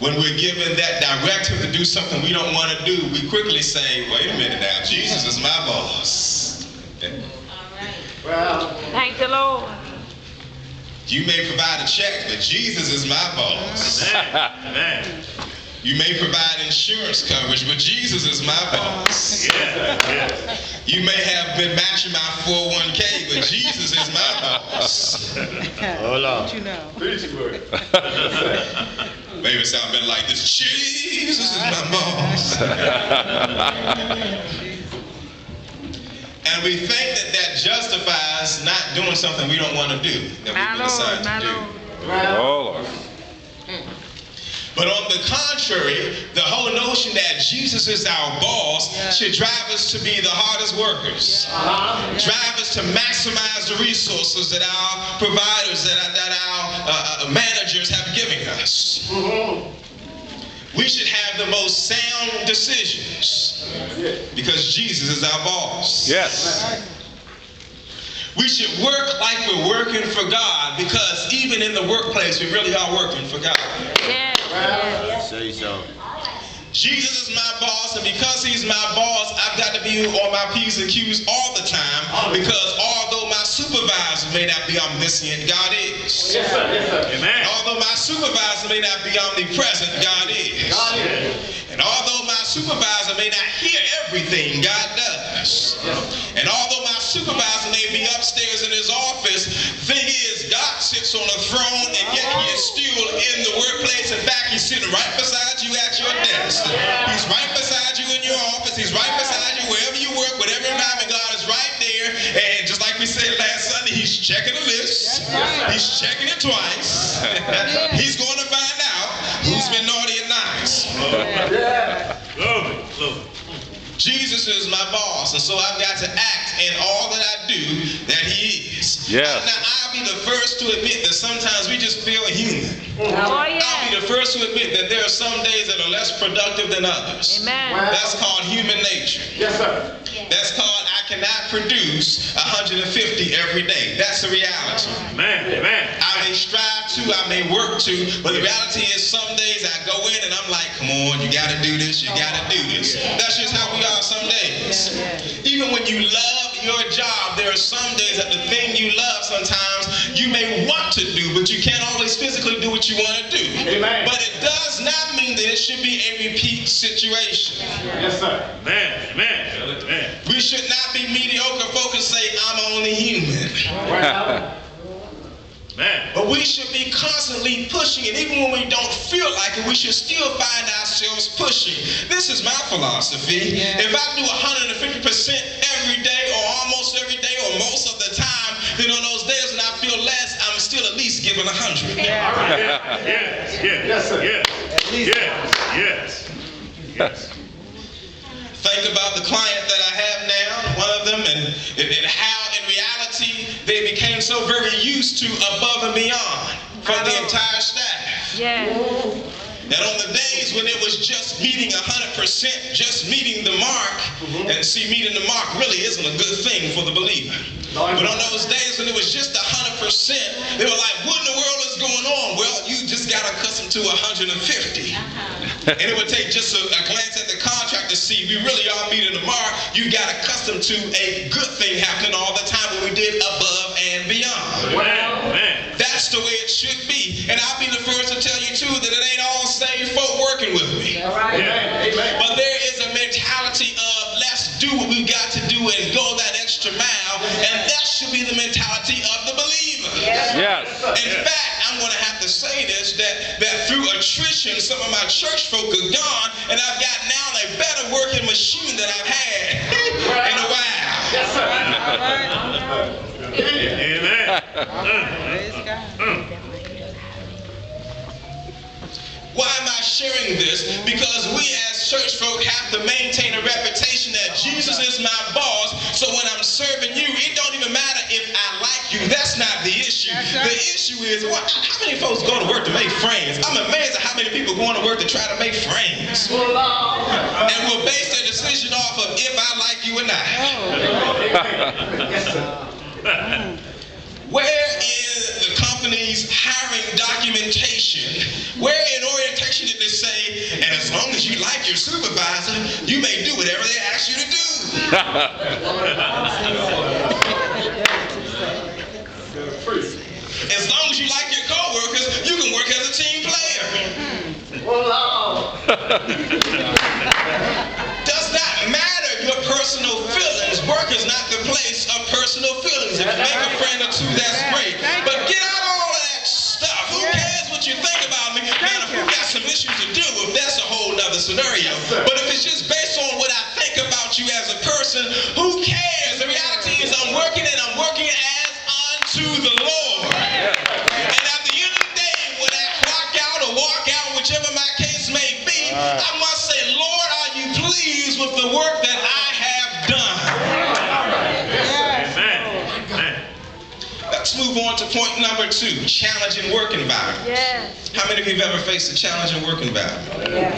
when we're given that directive to do something we don't want to do, we quickly say, wait a minute now, Jesus is my boss. All right. Well, thank the Lord. You may provide a check, but Jesus is my boss. Amen. You may provide insurance coverage, but Jesus is my boss. Yeah. You may have been matching my 401k, but Jesus is my boss. Hold on. You know. Maybe it sounds better like this. Jesus is my boss. And we think that justifies not doing something we don't want to do, that we've decided to do. Oh, Lord. But on the contrary, the whole notion that Jesus is our boss should drive us to be the hardest workers. Drive us to maximize the resources that our providers, that our managers have given us. We should have the most sound decisions because Jesus is our boss. Yes. We should work like we're working for God because even in the workplace, we really are working for God. Yeah. Say so. Jesus is my boss, and because he's my boss, I've got to be on my P's and Q's all the time because although my supervisor may not be omniscient, God is. Yes, sir. Yes, sir. Amen. Although my supervisor may not be omnipresent, God is. God is. And although my supervisor may not hear everything, God does. And although my supervisor may be upstairs in his office, thing is, God sits on a throne, and yet he is still in the workplace. In fact, he's sitting right beside you at your desk. He's right beside you in your office. He's right beside you wherever you work, whatever environment. God is right there. And just like we said last Sunday, he's checking the list. He's checking it twice. He's going to find out who's been naughty and nice. Glory. Jesus is my boss, and so I've got to act in all that I do that he is. Yes. Now, I'll be the first to admit that sometimes we just feel human. Oh, yeah. I'll be the first to admit that there are some days that are less productive than others. Amen. That's called human nature. Yes, sir. That's called I cannot produce 150 every day. That's the reality. Amen. I may strive to, I may work to, but the reality is some days I go in and I'm like, come on, you got to do this, you got to do this. That's just how we are some days. Even when you love your job, there are some days that the thing you love sometimes you may want to do, but you can't always physically do what you want to do. Amen. But it does not mean that it should be a repeat situation. Yes, sir. Amen. We should not be mediocre folk and say, I'm only human. But we should be constantly pushing, and even when we don't feel like it, we should still find ourselves pushing. This is my philosophy. If I do 150% every day, or almost every day, or most of the time, then on those days when I feel less, I'm still at least giving 100. All right. Yes, sir. Yes. Think about the client that I have now, one of them, and how in reality they became so very used to above and beyond from the entire staff. Yeah. And on the days when it was just meeting 100%, just meeting the mark, and see, meeting the mark really isn't a good thing for the believer. But on those days when it was just 100%, they were like, what in the world is going on? Well, you just got accustomed to 150. And it would take just a glance at the contract to see we really are meeting the mark. You got accustomed to a good thing happening all the time when we did above and beyond. Amen. That's the way it should be. And I'll be the first to tell you, too, that it ain't all saved folk working with me. All right. Amen. But there is a mentality of let's do what we've got to do and go that extra mile. And that should be the mentality of the believer. Yes. In fact, I'm going to have to say this, that through attrition, some of my church folk are gone, and I've got now a better working machine than I've had in a while. Yes, sir. Amen. Praise God. Why am I sharing this? Because we as church folk have to maintain a reputation that Jesus is my boss, so when I'm serving you, it don't even matter if I like you. That's not the issue. The issue is, how many folks go to work to make friends? I'm amazed at how many people go to work to try to make friends. And will base their decision off of if I like you or not. Where is the company's hiring documentation? Where in orientation did they say say, and as long as you like your supervisor, you may do whatever they ask you to do. As long as you like your co-workers, you can work as a team player. Does not matter your personal feelings. Work is not the place of personal feelings. If you make a friend or two, that's great. But get out all of that stuff. Who cares what you think about me? Now, if we've got some issues to deal with, that's a whole nother scenario. But if it's just based on what I think about you as a person, who cares? The reality is I'm working and I'm working as unto the Lord. And at the end of the day, when I clock out or walk out, whichever my case may be, I must say, Lord, are you pleased with the work that I have done? Amen. Let's move on to point number 2, challenging work environment. Yes. How many of you have ever faced a challenging work environment? Yeah.